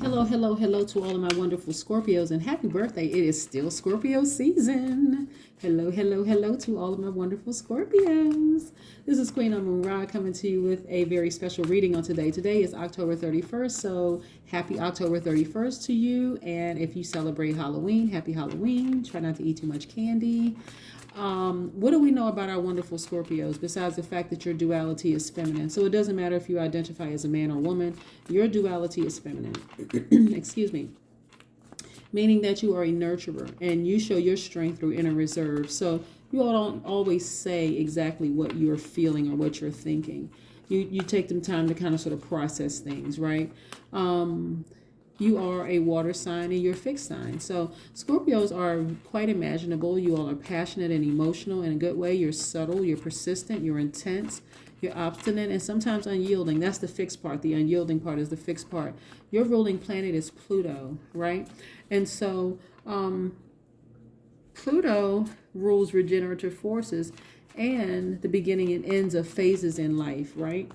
Hello, hello, hello to all of my wonderful Scorpios, and happy birthday. It is still Scorpio season. Hello, hello, hello to all of my wonderful Scorpios. This is Queen Amun Ra coming to you with a very special reading on today. Today is October 31st, so happy October 31st to you. And if you celebrate Halloween, happy Halloween. Try not to eat too much candy. What do we know about our wonderful Scorpios besides the fact that your duality is feminine? So it doesn't matter if you identify as a man or woman, your duality is feminine. Excuse me. Meaning that you are a nurturer and you show your strength through inner reserve. So you all don't always say exactly what you're feeling or what you're thinking. You take them time to kind of sort of process things, right? You are a water sign and you're a fixed sign. So Scorpios are quite imaginable. You all are passionate and emotional in a good way. You're subtle, you're persistent, you're intense, you're obstinate, and sometimes unyielding. That's the fixed part. The unyielding part is the fixed part. Your ruling planet is Pluto, right? And so Pluto rules regenerative forces and the beginning and ends of phases in life, right?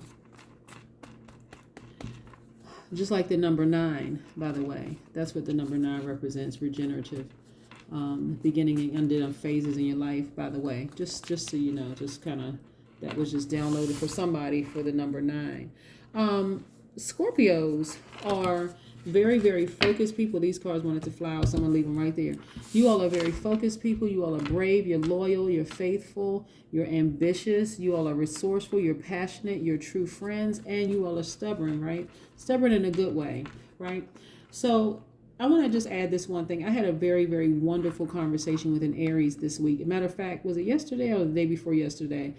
Just like the number 9, by the way. That's what the number 9 represents, regenerative. Beginning and ending of phases in your life, by the way. Just so you know, just kind of, that was just downloaded for somebody for the number 9. Scorpios are very, very focused people. These cards wanted to fly out. Someone leave them right there. You all are very focused people. You all are brave. You're loyal. You're faithful. You're ambitious. You all are resourceful. You're passionate. You're true friends. And you all are stubborn, right? Stubborn in a good way, right? So I want to just add this one thing. I had a very, very wonderful conversation with an Aries this week. As a matter of fact, was it yesterday or the day before yesterday?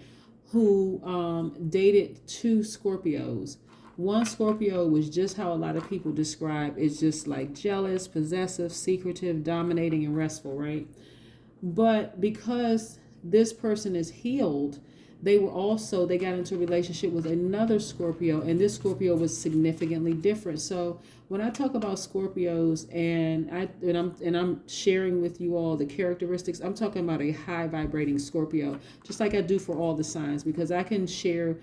Who dated 2 Scorpios. One Scorpio was just how a lot of people describe. It's just like jealous, possessive, secretive, dominating, and restful, right? But because this person is healed, they got into a relationship with another Scorpio, and this Scorpio was significantly different. So when I talk about Scorpios and I'm sharing with you all the characteristics, I'm talking about a high vibrating Scorpio, just like I do for all the signs, because I can share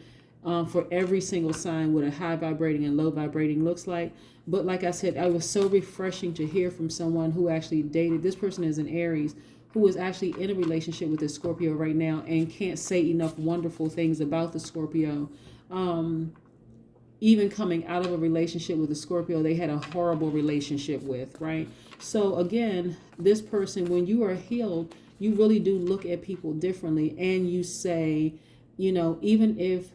for every single sign what a high vibrating and low vibrating looks like. But like I said, it was so refreshing to hear from someone who actually dated. This person is an Aries who is actually in a relationship with a Scorpio right now and can't say enough wonderful things about the Scorpio. Even coming out of a relationship with a Scorpio they had a horrible relationship with, right? So again, this person, when you are healed, you really do look at people differently, and you say, even if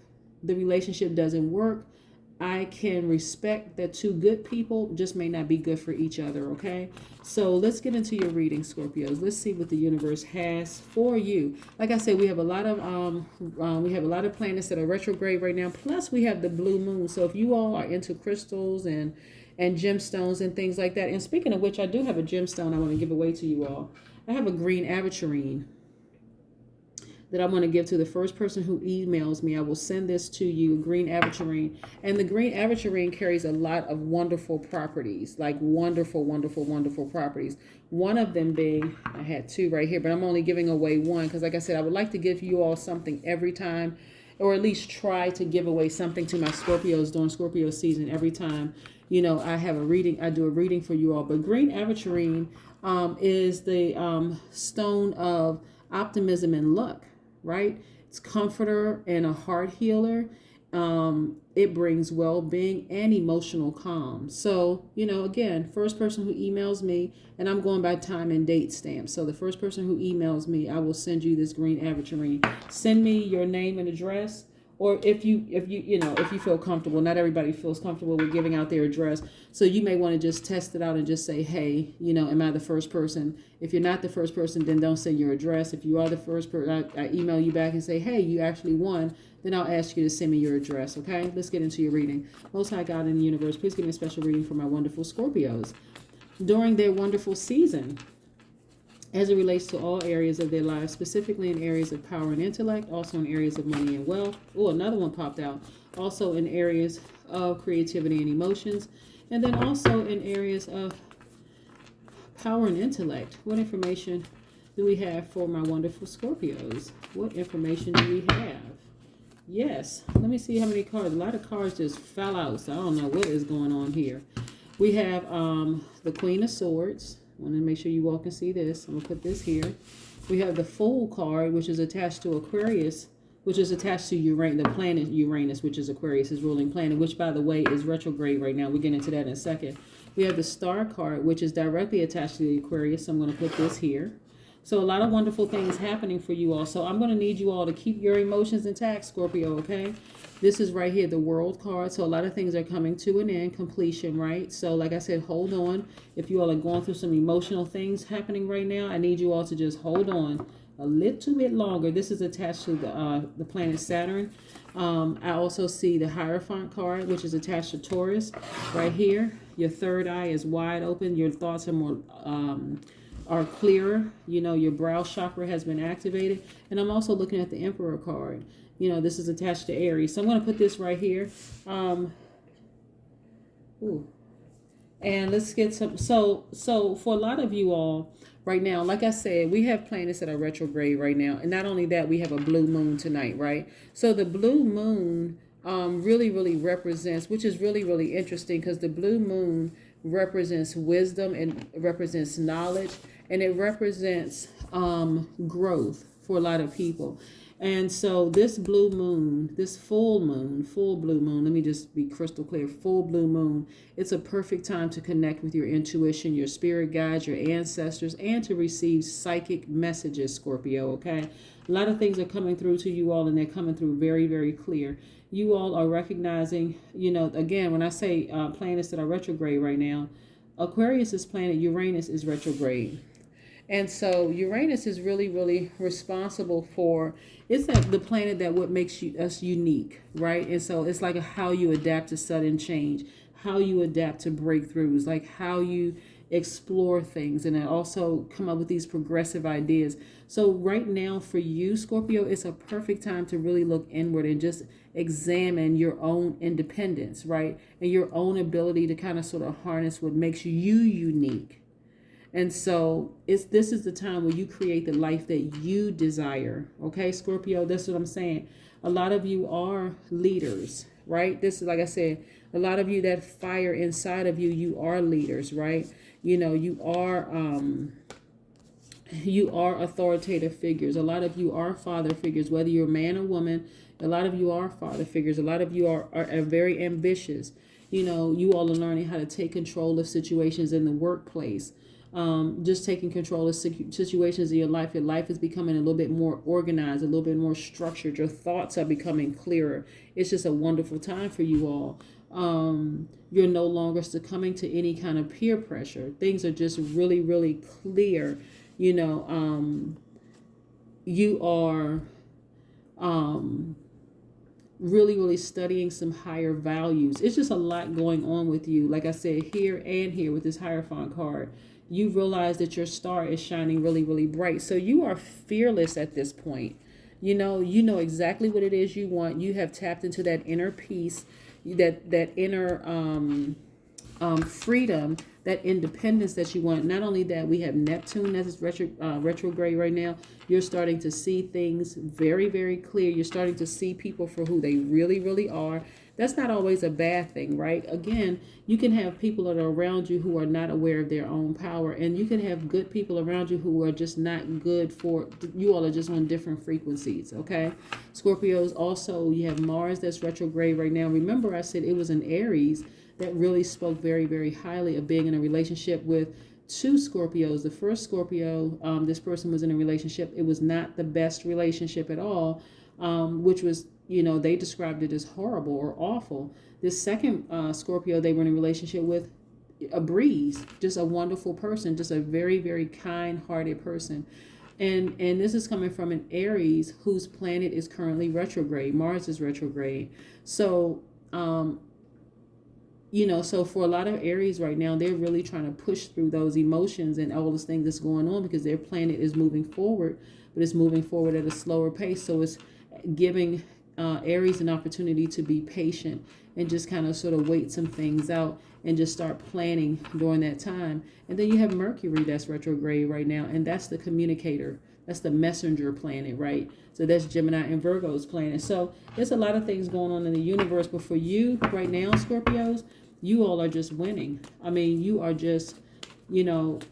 the relationship doesn't work, I can respect that 2 good people just may not be good for each other, okay? So let's get into your reading, Scorpios. Let's see what the universe has for you. Like I said, we have a lot of planets that are retrograde right now. Plus, we have the blue moon. So if you all are into crystals and gemstones and things like that, and speaking of which, I do have a gemstone I want to give away to you all. I have a green aventurine that I want to give to the first person who emails me. I will send this to you, green aventurine. And the green aventurine carries a lot of wonderful properties, like wonderful, wonderful, wonderful properties. One of them being, I had 2 right here, but I'm only giving away 1 because, like I said, I would like to give you all something every time, or at least try to give away something to my Scorpios during Scorpio season every time. I have a reading, I do a reading for you all. But green aventurine is the stone of optimism and luck. Right? It's comforter and a heart healer. It brings well-being and emotional calm. So, again, first person who emails me, and I'm going by time and date stamps. So the first person who emails me, I will send you this green aventurine. Send me your name and address. Or if you feel comfortable. Not everybody feels comfortable with giving out their address. So you may want to just test it out and just say, hey, am I the first person? If you're not the first person, then don't send your address. If you are the first person, I email you back and say, hey, you actually won. Then I'll ask you to send me your address, okay? Let's get into your reading. Most High God in the universe, please give me a special reading for my wonderful Scorpios. During their wonderful season, as it relates to all areas of their lives, specifically in areas of power and intellect, also in areas of money and wealth. Oh, another one popped out. Also in areas of creativity and emotions, and then also in areas of power and intellect. What information do we have for my wonderful Scorpios? What information do we have? Yes, let me see how many cards. A lot of cards just fell out, so I don't know what is going on here. We have the Queen of Swords. I want to make sure you all can see this. I'm going to put this here. We have the Fool card, which is attached to Aquarius, which is attached to Uranus, the planet Uranus, which is Aquarius' ruling planet, which, by the way, is retrograde right now. We'll get into that in a second. We have the Star card, which is directly attached to the Aquarius. So I'm going to put this here. So a lot of wonderful things happening for you all. So I'm going to need you all to keep your emotions intact, Scorpio, okay? This is right here, the World card. So a lot of things are coming to an end, completion, right? So like I said, hold on. If you all are going through some emotional things happening right now, I need you all to just hold on a little bit longer. This is attached to the planet Saturn. I also see the Hierophant card, which is attached to Taurus right here. Your third eye is wide open. Your thoughts are more... are clearer. You know, your brow chakra has been activated. And I'm also looking at the Emperor card. You know, this is attached to Aries. So I'm going to put this right here. And let's get some. So for a lot of you all right now, like I said, we have planets that are retrograde right now. And not only that, we have a blue moon tonight, right? So the blue moon really represents, which is really interesting, because the blue moon represents wisdom and represents knowledge, and it represents growth for a lot of people. And so this blue moon, this full blue moon, let me just be crystal clear, full blue moon, it's a perfect time to connect with your intuition, your spirit guides, your ancestors, and to receive psychic messages, Scorpio, okay? A lot of things are coming through to you all, and they're coming through very clear. You all are recognizing, you know, again, when I say planets that are retrograde right now, Aquarius' planet Uranus is retrograde. And so Uranus is really responsible for, it's like the planet that what makes us unique, right? And so it's like how you adapt to sudden change, how you adapt to breakthroughs, like how you explore things, and then also come up with these progressive ideas. So right now for you, Scorpio, it's a perfect time to really look inward and just examine your own independence, right? And your own ability to kind of sort of harness what makes you unique. And so this is the time where you create the life that you desire. Okay, Scorpio, that's what I'm saying. A lot of you are leaders, right? This is, like I said, a lot of you, that fire inside of you, you are leaders, right? You know, you are authoritative figures. A lot of you are father figures, whether you're a man or woman. A lot of you are father figures. A lot of you are very ambitious. You know, you all are learning how to take control of situations in the workplace. Just taking control of situations in your life. Your life is becoming a little bit more organized, a little bit more structured. Your thoughts are becoming clearer. It's just a wonderful time for you all. You're no longer succumbing to any kind of peer pressure. Things are just really clear. You know, you are really studying some higher values. It's just a lot going on with you. Like I said, here and here with this Hierophant card, you realize that your star is shining really bright. So you are fearless at this point. You know exactly what it is you want. You have tapped into that inner peace, that inner freedom, that independence that you want. Not only that, we have Neptune that is retrograde right now. You're starting to see things very clear. You're starting to see people for who they really are. That's not always a bad thing, right? Again, you can have people that are around you who are not aware of their own power, and you can have good people around you who are just not good for, you all are just on different frequencies, okay? Scorpios, also, you have Mars that's retrograde right now. Remember, I said it was in Aries that really spoke very highly of being in a relationship with two Scorpios. The first Scorpio, this person was in a relationship. It was not the best relationship at all, which was, you know, they described it as horrible or awful. This second Scorpio they were in a relationship with, a breeze, just a wonderful person, just a very kind-hearted person. And this is coming from an Aries whose planet is currently retrograde. Mars is retrograde. So, you know, so for a lot of Aries right now, they're really trying to push through those emotions and all those things that's going on, because their planet is moving forward, but it's moving forward at a slower pace. So it's giving Aries an opportunity to be patient and just kind of sort of wait some things out and just start planning during that time. And then you have Mercury that's retrograde right now, and that's the communicator. That's the messenger planet, right? So that's Gemini and Virgo's planet. So there's a lot of things going on in the universe. But for you right now, Scorpios, you all are just winning. I mean, you are just,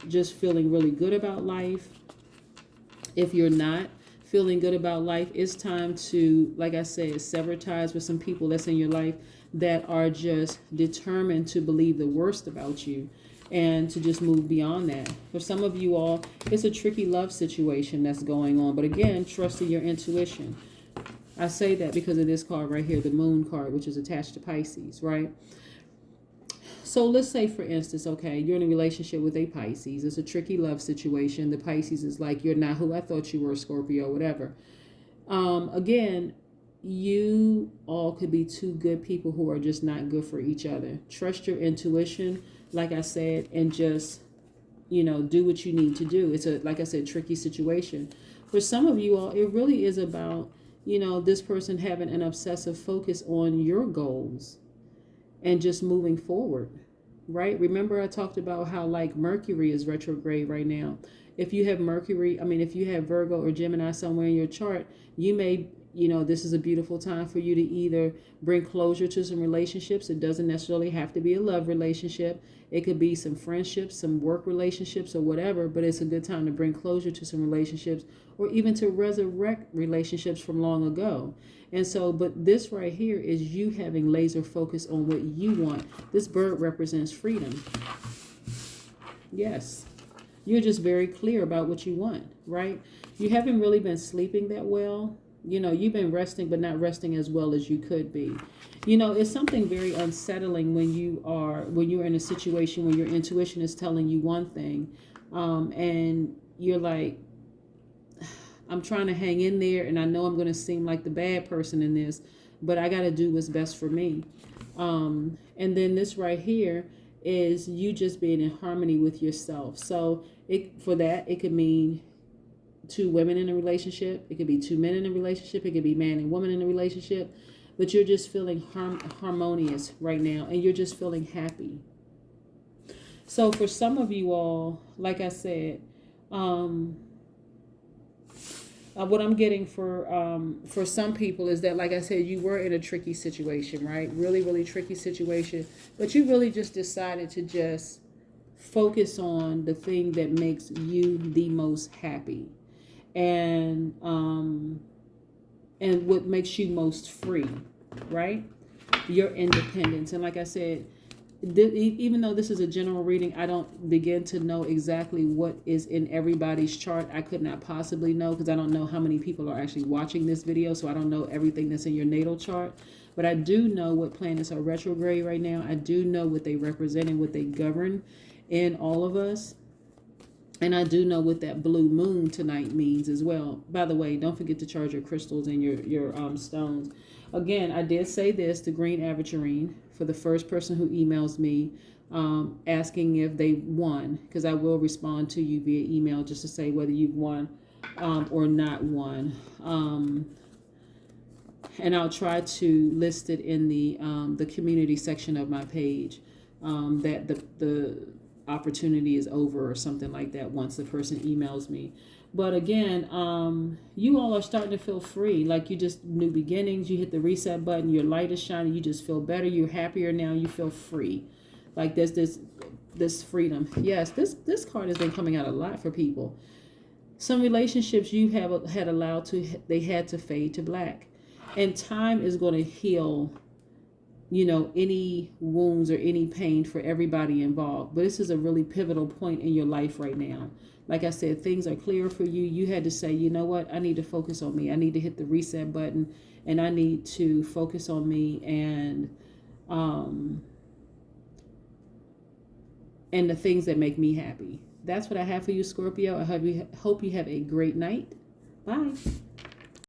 just feeling really good about life. If you're not feeling good about life, it's time to, like I said, sever ties with some people that's in your life that are just determined to believe the worst about you and to just move beyond that. For some of you all, it's a tricky love situation that's going on. But again, trusting your intuition. I say that because of this card right here, the Moon card, which is attached to Pisces, right? So let's say, for instance, okay, you're in a relationship with a Pisces. It's a tricky love situation. The Pisces is like, you're not who I thought you were, Scorpio, whatever. Again, you all could be two good people who are just not good for each other. Trust your intuition, like I said, and just, do what you need to do. It's a, like I said, tricky situation. For some of you all, it really is about, this person having an obsessive focus on your goals and just moving forward, right? Remember I talked about how like Mercury is retrograde right now. If you have if you have Virgo or Gemini somewhere in your chart, you may, this is a beautiful time for you to either bring closure to some relationships. It doesn't necessarily have to be a love relationship. It could be some friendships, some work relationships or whatever, but it's a good time to bring closure to some relationships or even to resurrect relationships from long ago. And so, but this right here is you having laser focus on what you want. This bird represents freedom. Yes. You're just very clear about what you want, right? You haven't really been sleeping that well. You've been resting, but not resting as well as you could be. It's something very unsettling when you're in a situation when your intuition is telling you one thing, and you're like, I'm trying to hang in there, and I know I'm going to seem like the bad person in this, but I got to do what's best for me. And then this right here is you just being in harmony with yourself. So it could mean two women in a relationship. It could be two men in a relationship. It could be man and woman in a relationship. But you're just feeling harmonious right now, and you're just feeling happy. So for some of you all, like I said, what I'm getting for some people is that, like I said, you were in a tricky situation, right? Really, really tricky situation. But you really just decided to just focus on the thing that makes you the most happy. And what makes you most free, right? Your independence. And like I said, even though this is a general reading, I don't begin to know exactly what is in everybody's chart. I could not possibly know because I don't know how many people are actually watching this video. So I don't know everything that's in your natal chart. But I do know what planets are retrograde right now. I do know what they represent and what they govern in all of us. And I do know what that blue moon tonight means as well. By the way, don't forget to charge your crystals and your stones. Again, I did say this, the green aventurine, for the first person who emails me asking if they won, because I will respond to you via email just to say whether you've won or not won. And I'll try to list it in the community section of my page, that the opportunity is over or something like that once the person emails me. But again, you all are starting to feel free, like you just new beginnings. You hit the reset button, your light is shining, you just feel better, you're happier now, you feel free. Like there's this freedom. Yes, this card has been coming out a lot for people. Some relationships you had allowed they had to fade to black. And time is going to heal any wounds or any pain for everybody involved. But this is a really pivotal point in your life right now. Like I said, things are clear for you. You had to say, you know what? I need to focus on me. I need to hit the reset button, and I need to focus on me and the things that make me happy. That's what I have for you, Scorpio. I hope you have a great night. Bye.